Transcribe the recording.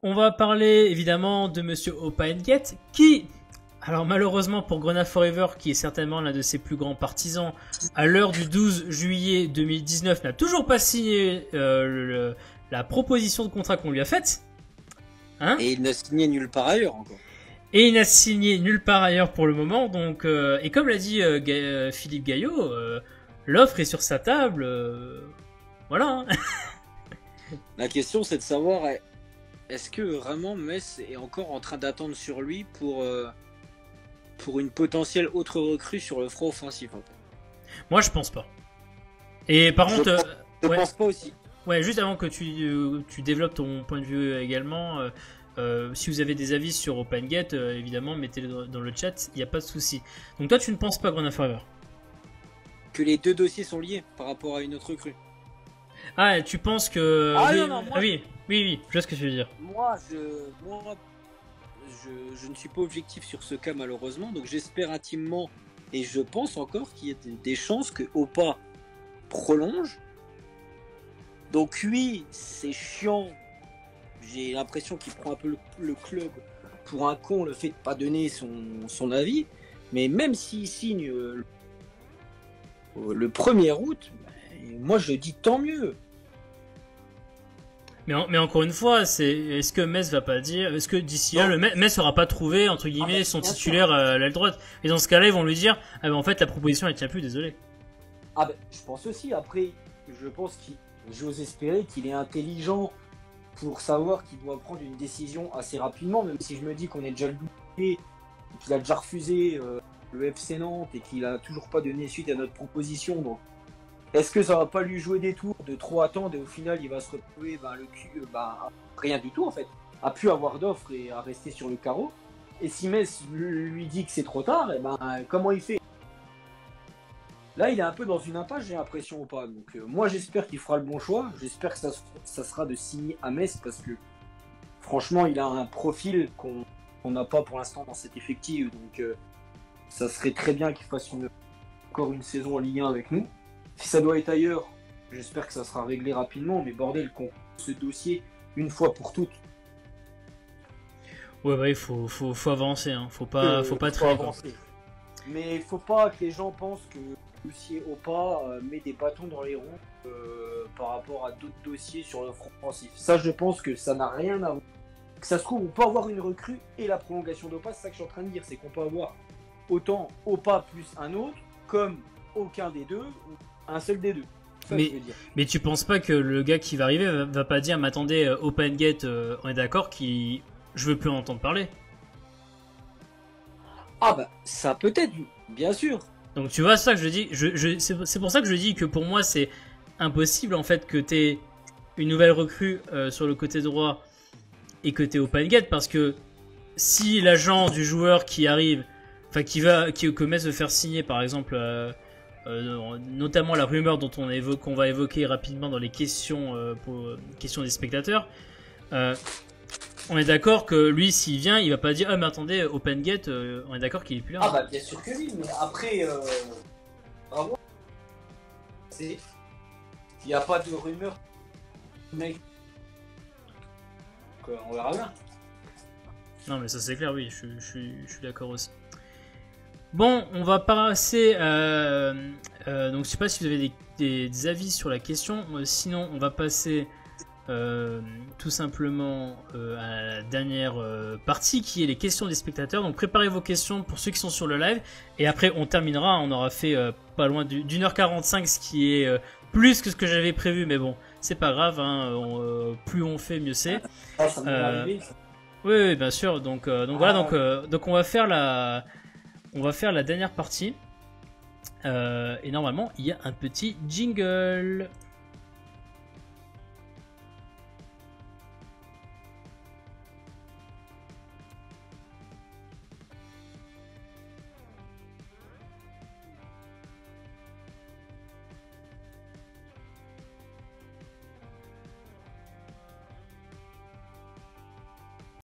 on va parler évidemment de Monsieur Opengate qui, alors malheureusement pour Grenade Forever, qui est certainement l'un de ses plus grands partisans, à l'heure du 12 juillet 2019, n'a toujours pas signé la proposition de contrat qu'on lui a faite. Hein, et il n'a signé nulle part ailleurs encore. Et il n'a signé nulle part ailleurs pour le moment. Donc, et comme l'a dit Philippe Gaillot, l'offre est sur sa table. Voilà. Hein. La question c'est de savoir, est-ce que vraiment Metz est encore en train d'attendre sur lui pour une potentielle autre recrue sur le front offensif en fait. Moi je pense pas. Et par contre... Je pense pas aussi. Ouais, juste avant que tu développes ton point de vue également, si vous avez des avis sur Opengate, évidemment, mettez-les dans le chat, il n'y a pas de souci. Donc toi, tu ne penses pas Grenade Forever? Que les deux dossiers sont liés par rapport à une autre recrue. Ah, tu penses que... Ah oui, non, non, moi... oui, je vois ce que tu veux dire. Moi, je ne suis pas objectif sur ce cas malheureusement, donc j'espère intimement, et je pense encore qu'il y a des chances que Opa prolonge. Donc oui, c'est chiant. J'ai l'impression qu'il prend un peu le club pour un con, le fait de pas donner son avis. Mais même s'il signe le 1er août, moi je dis tant mieux. Mais encore une fois, est-ce que Metz va pas dire, est-ce que d'ici là, Metz n'aura pas trouvé entre guillemets son titulaire à l'aile droite? Et dans ce cas-là, ils vont lui dire, ah ben en fait la proposition elle tient plus, désolé. Ah ben je pense aussi. Après, je pense j'ose espérer qu'il est intelligent pour savoir qu'il doit prendre une décision assez rapidement, même si je me dis qu'on est déjà le doublé, qu'il a déjà refusé le FC Nantes et qu'il a toujours pas donné suite à notre proposition. Donc, est-ce que ça va pas lui jouer des tours de trop attendre et au final il va se retrouver rien du tout en fait, à plus avoir d'offres et à rester sur le carreau? Et si Metz lui dit que c'est trop tard, comment il fait? Là, il est un peu dans une impasse, j'ai l'impression, ou pas. Donc, moi, j'espère qu'il fera le bon choix. J'espère que ça sera de signer à Metz parce que, franchement, il a un profil qu'on n'a pas pour l'instant dans cet effectif. Donc, ça serait très bien qu'il fasse encore une saison en Ligue 1 avec nous. Si ça doit être ailleurs, j'espère que ça sera réglé rapidement. Mais bordel, qu'on ce dossier une fois pour toutes. Ouais, bah, il faut avancer. Hein. Faut pas traîner. Mais il faut pas que les gens pensent que le dossier Opa met des bâtons dans les roues par rapport à d'autres dossiers sur le front offensif. Ça, je pense que ça n'a rien à voir. Que ça se trouve, on peut avoir une recrue et la prolongation d'Opa, c'est ça que je suis en train de dire. C'est qu'on peut avoir autant Opa plus un autre, comme aucun des deux, ou un seul des deux. Ça, mais tu penses pas que le gars qui va arriver va pas dire, mais attendez, Opengate, on est d'accord, je veux plus en entendre parler? Ah bah, ça peut-être, bien sûr. Donc tu vois, ça que je dis, c'est pour ça que je dis que pour moi c'est impossible en fait que t'aies une nouvelle recrue sur le côté droit et que t'aies Opengate, parce que si l'agent du joueur qui arrive, enfin que Metz veut faire signer par exemple, notamment la rumeur dont qu'on va évoquer rapidement dans les questions questions des spectateurs, on est d'accord que lui, s'il vient, il va pas dire ah mais attendez, Opengate, on est d'accord qu'il est plus là. Ah bah bien sûr que oui, mais après, vraiment, il n'y a pas de rumeur, mec. On verra bien. Non mais ça c'est clair, oui, je suis d'accord aussi. Bon, on va passer. Donc je sais pas si vous avez des avis sur la question. Sinon, on va passer. Tout simplement à la dernière partie qui est les questions des spectateurs. Donc préparez vos questions pour ceux qui sont sur le live et après on terminera, on aura fait pas loin d'1h45, ce qui est plus que ce que j'avais prévu, mais bon c'est pas grave, hein, plus on fait mieux c'est. Oui, bien sûr, donc voilà, donc on va faire la dernière partie et normalement il y a un petit jingle.